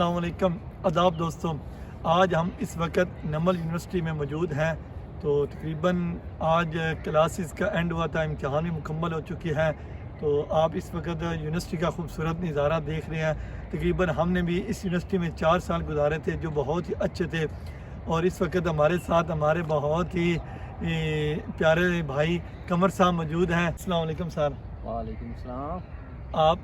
السلام علیکم آداب دوستوں، آج ہم اس وقت نمل یونیورسٹی میں موجود ہیں۔ تو تقریباً آج کلاسز کا اینڈ ہوا تھا، امتحان بھی مکمل ہو چکی ہے۔ تو آپ اس وقت یونیورسٹی کا خوبصورت نظارہ دیکھ رہے ہیں۔ تقریباً ہم نے بھی اس یونیورسٹی میں 4 سال گزارے تھے جو بہت ہی اچھے تھے، اور اس وقت ہمارے ساتھ ہمارے بہت ہی پیارے بھائی قمر صاحب موجود ہیں۔ السلام علیکم سر۔ وعلیکم السلام۔ آپ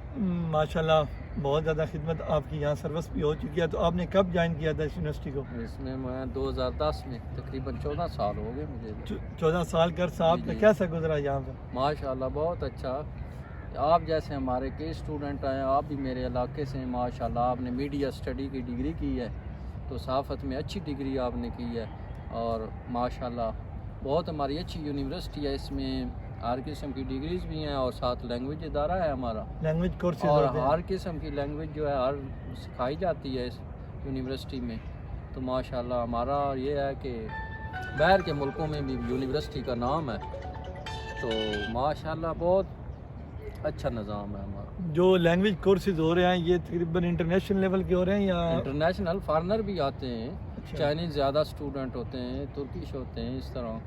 ماشاءاللہ بہت زیادہ خدمت آپ کی یہاں سروس بھی ہو چکی ہے، تو آپ نے کب جوائن کیا تھا اس یونیورسٹی کو؟ اس میں 2010 میں تقریباً 14 سال ہو گئے مجھے۔ 14 سال کا صاحب کا کیسا گزرا یہاں پہ؟ ماشاءاللہ بہت اچھا۔ آپ جیسے ہمارے کئی اسٹوڈنٹ ہیں، آپ بھی میرے علاقے سے ہیں ماشاءاللہ۔ آپ نے میڈیا اسٹڈی کی ڈگری کی ہے، تو صحافت میں اچھی ڈگری آپ نے کی ہے، اور ماشاءاللہ بہت ہماری اچھی یونیورسٹی ہے۔ اس میں ہر قسم کی ڈگریز بھی ہیں، اور ساتھ لینگویج ادارہ ہے ہمارا، لینگویج کورسز اور ہر قسم کی لینگویج جو ہے ہر سکھائی جاتی ہے اس یونیورسٹی میں۔ تو ماشاءاللہ ہمارا یہ ہے کہ باہر کے ملکوں میں بھی یونیورسٹی کا نام ہے، تو ماشاءاللہ بہت اچھا نظام ہے ہمارا۔ جو لینگویج کورسز ہو رہے ہیں یہ تقریباً انٹرنیشنل لیول کے ہو رہے ہیں یا انٹرنیشنل فارنر بھی آتے ہیں، چائنیز زیادہ اسٹوڈنٹ ہوتے ہیں، ترکش ہوتے ہیں، اس طرح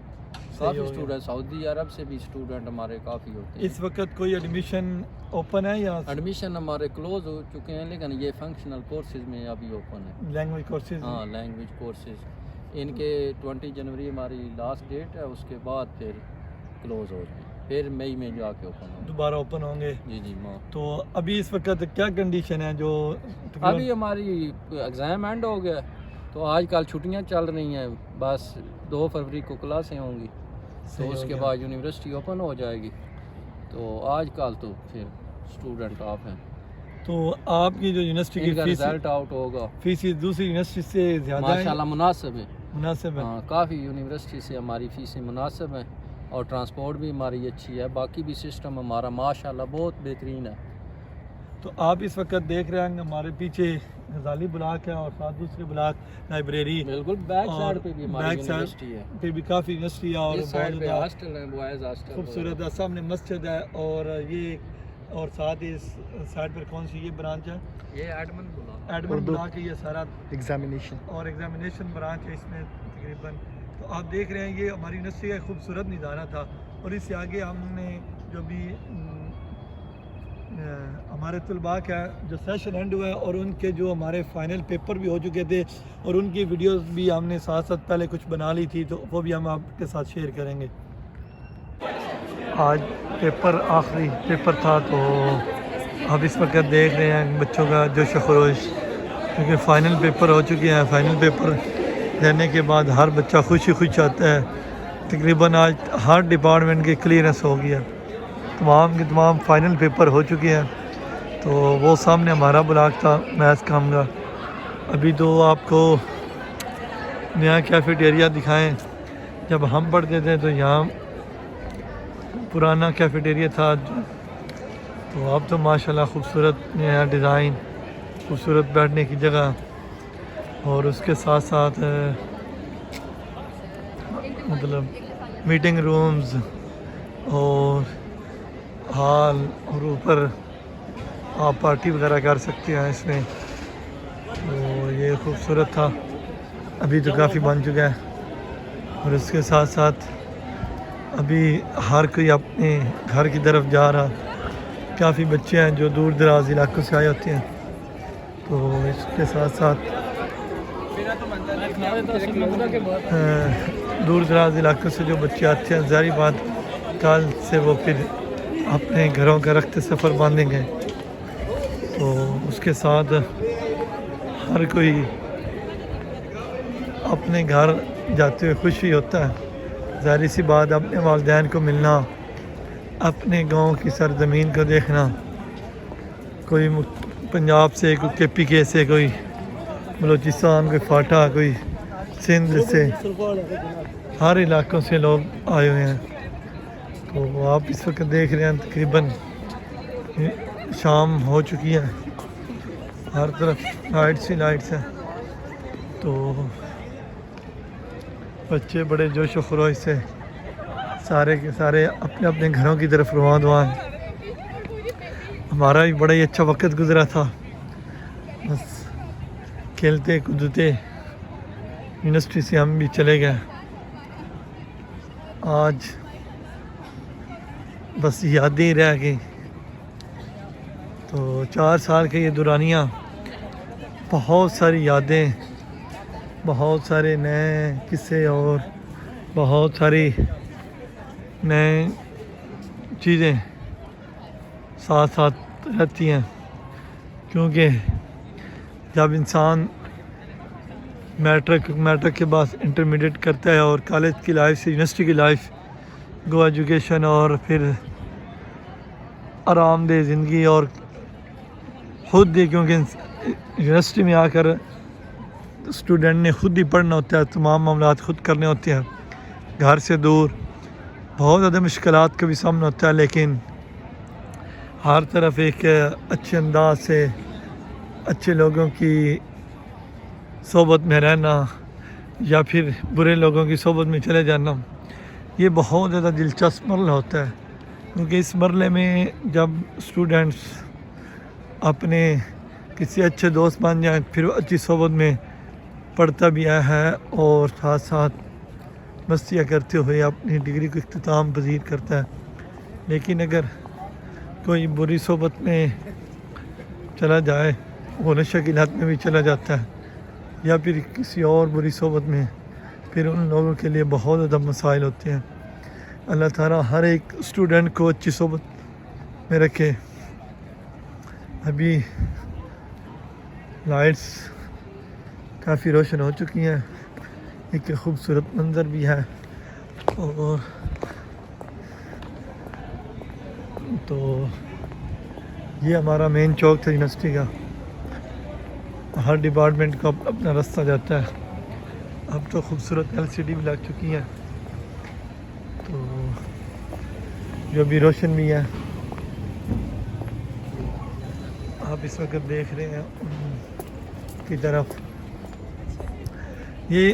کافی اسٹوڈنٹ، سعودی عرب سے بھی اسٹوڈنٹ ہمارے کافی ہوتے ہیں۔ اس وقت کوئی ایڈمیشن اوپن ہے یا ایڈمیشن ہمارے کلوز ہو چکے ہیں، لیکن یہ فنکشنل کورسز میں ابھی اوپن ہے۔ Language courses? ہاں، لینگویج کورسز ان کے 20 جنوری ہماری لاسٹ ڈیٹ ہے، اس کے بعد پھر کلوز ہو جائیں، پھر مئی میں جا کے اوپن ہوں، دوبارہ اوپن ہوں گے؟ جی ماں۔ تو ابھی اس وقت کیا کنڈیشن ہے جو ابھی ہماری ایگزام اینڈ ہو گیا، تو آج کل چھٹیاں چل رہی ہیں، بس 2 فروری کو کلاسیں ہوں گی، تو اس کے بعد یونیورسٹی اوپن ہو جائے گی۔ تو آج کل تو پھر اسٹوڈنٹ آپ ہیں، تو آپ کی جو یونیورسٹی کی فیس رزلٹ آؤٹ ہوگا، فیس دوسری یونیورسٹی سے زیادہ ہے؟ ماشاءاللہ مناسب ہے، مناسب ہے؟ ہاں، کافی یونیورسٹی سے ہماری فیسیں مناسب ہیں، اور ٹرانسپورٹ بھی ہماری اچھی ہے، باقی بھی سسٹم ہمارا ماشاءاللہ بہت بہترین ہے۔ تو آپ اس وقت دیکھ رہے ہیں ہمارے پیچھے غزالی بلاک ہے، اور ساتھ دوسرے بلاک لائبریری، بالکل بیک سائڈ پہ بھی ہماری یونیورسٹی ہے، پہ بھی کافی یونیورسٹی ہے، اور اس سائڈ پہ ہاسٹل ہیں، بوائز ہاسٹل خوبصورت ہے، سامنے مسجد ہے، اور یہ اور ساتھ اس سائڈ پر کون سی یہ برانچ ہے؟ یہ ایڈمن بلاک ہے، یہ سارا ایگزامینیشن برانچ ہے اس میں تقریباً۔ تو آپ دیکھ رہے ہیں یہ ہماری یونیورسٹی کا خوبصورت نظارہ تھا، اور اس سے آگے ہم نے جو بھی ہمارے طلباء کا جو سیشن اینڈ ہوا ہے، اور ان کے جو ہمارے فائنل پیپر بھی ہو چکے تھے، اور ان کی ویڈیوز بھی ہم نے ساتھ ساتھ پہلے کچھ بنا لی تھی، تو وہ بھی ہم آپ کے ساتھ شیئر کریں گے۔ آج آخری پیپر تھا، تو آپ اس وقت دیکھ رہے ہیں بچوں کا جوش و خروش، کیونکہ فائنل پیپر ہو چکے ہیں۔ فائنل پیپر دینے کے بعد ہر بچہ خوشی آتا ہے۔ تقریباً آج ہر ڈپارٹمنٹ کی کلیئرنس ہو گیا، تمام کے تمام فائنل پیپر ہو چکے ہیں۔ تو وہ سامنے ہمارا بلاک تھا میتھس کا ہم کا۔ ابھی تو آپ کو نیا کیفیٹیریا دکھائیں، جب ہم پڑھتے تھے تو یہاں پرانا کیفیٹیریا تھا، تو اب تو ماشاءاللہ خوبصورت نیا ڈیزائن، خوبصورت بیٹھنے کی جگہ، اور اس کے ساتھ ساتھ مطلب میٹنگ رومز اور ہال، اور اوپر آپ پارٹی وغیرہ کر سکتے ہیں اس میں۔ تو یہ خوبصورت تھا، ابھی تو کافی بن چکا ہے، اور اس کے ساتھ ساتھ ابھی ہر کوئی اپنے گھر کی طرف جا رہا۔ کافی بچے ہیں جو دور دراز علاقوں سے آئے ہوتے ہیں، تو اس کے ساتھ ساتھ دور دراز علاقوں سے جو بچے آتے ہیں، ظاہری بات کل سے وہ پھر اپنے گھروں کا رخت سفر باندھیں گے، تو اس کے ساتھ ہر کوئی اپنے گھر جاتے ہوئے خوشی ہوتا ہے۔ ظاہری سی بات اپنے والدین کو ملنا، اپنے گاؤں کی سرزمین کو دیکھنا، کوئی پنجاب سے، کوئی کے پی کے سے، کوئی بلوچستان، کوئی فاٹا، کوئی سندھ سے، ہر علاقوں سے لوگ آئے ہوئے ہیں۔ تو آپ اس وقت دیکھ رہے ہیں تقریباً شام ہو چکی ہے، ہر طرف لائٹس ہی لائٹس ہیں، تو بچے بڑے جوش و خروش سے سارے کے سارے اپنے اپنے گھروں کی طرف رواں ہیں۔ ہمارا بھی بڑا ہی اچھا وقت گزرا تھا، بس کھیلتے کودتے یونیورسٹی سے ہم بھی چلے گئے. آج بس یادیں ہی رہ گئی. تو 4 سال کے یہ دورانیہ بہت ساری یادیں، بہت سارے نئے قصے اور بہت ساری نئے چیزیں ساتھ ساتھ رہتی ہیں. کیونکہ جب انسان میٹرک کے بعد انٹرمیڈیٹ کرتا ہے اور کالج کی لائف سے یونیورسٹی کی لائف، گو ایجوکیشن اور پھر آرام دہ زندگی اور خود ہی، کیونکہ یونیورسٹی میں آ کر اسٹوڈنٹ نے خود ہی پڑھنا ہوتا ہے، تمام معاملات خود کرنے ہوتے ہیں، گھر سے دور بہت زیادہ مشکلات کا بھی سامنا ہوتا ہے. لیکن ہر طرف ایک اچھے انداز سے اچھے لوگوں کی صحبت میں رہنا یا پھر برے لوگوں کی صحبت میں چلے جانا، یہ بہت زیادہ دلچسپ مرحلہ ہوتا ہے. کیونکہ اس مرحلے میں جب اسٹوڈنٹس اپنے کسی اچھے دوست بن جائیں، پھر وہ اچھی صحبت میں پڑھتا بھی آیا ہے اور ساتھ ساتھ مستیاں کرتے ہوئے اپنی ڈگری کو اختتام پذیر کرتا ہے. لیکن اگر کوئی بری صحبت میں چلا جائے، وہ نشہ کی لت میں بھی چلا جاتا ہے یا پھر کسی اور بری صحبت میں، پھر ان لوگوں کے لیے بہت زیادہ مسائل ہوتے ہیں. اللہ تعالیٰ ہر ایک اسٹوڈنٹ کو اچھی صحبت میں رکھے. ابھی لائٹس کافی روشن ہو چکی ہیں، ایک خوبصورت منظر بھی ہے. اور تو یہ ہمارا مین چوک تھا یونیورسٹی کا. ہر ڈپارٹمنٹ کا اپنا راستہ جاتا ہے. اب تو خوبصورت LCD بھی لگ چکی ہیں، تو جو بھی روشن بھی ہے. آپ اس وقت دیکھ رہے ہیں ان کی طرف. یہ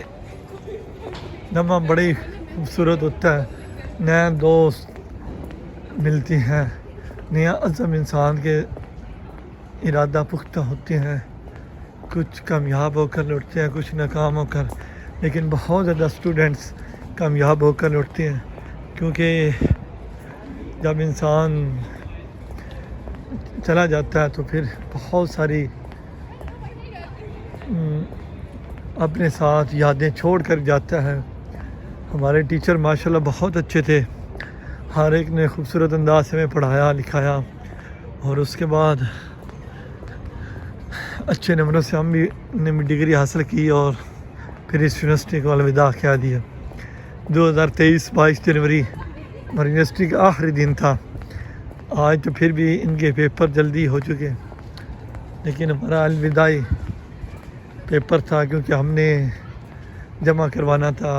لمحہ بڑی خوبصورت ہوتا ہے. نئے دوست ملتے ہیں، نیا عزم انسان کے ارادہ پختہ ہوتے ہیں. کچھ کامیاب ہو کر لوٹتے ہیں، کچھ ناکام ہو کر، لیکن بہت زیادہ اسٹوڈنٹس کامیاب ہو کر لوٹتے ہیں. کیونکہ جب انسان چلا جاتا ہے تو پھر بہت ساری اپنے ساتھ یادیں چھوڑ کر جاتا ہے. ہمارے ٹیچر ماشاءاللہ بہت اچھے تھے، ہر ایک نے خوبصورت انداز سے ہمیں پڑھایا لکھایا، اور اس کے بعد اچھے نمبروں سے ہم بھی نے ڈگری حاصل کی اور پھر اس یونیورسٹی کو الوداع کہہ دیا. 2023 22 جنوری ہماری یونیورسٹی کا آخری دن تھا. آج تو پھر بھی ان کے پیپر جلدی ہو چکے، لیکن ہمارا الوداعی پیپر تھا کیونکہ ہم نے جمع کروانا تھا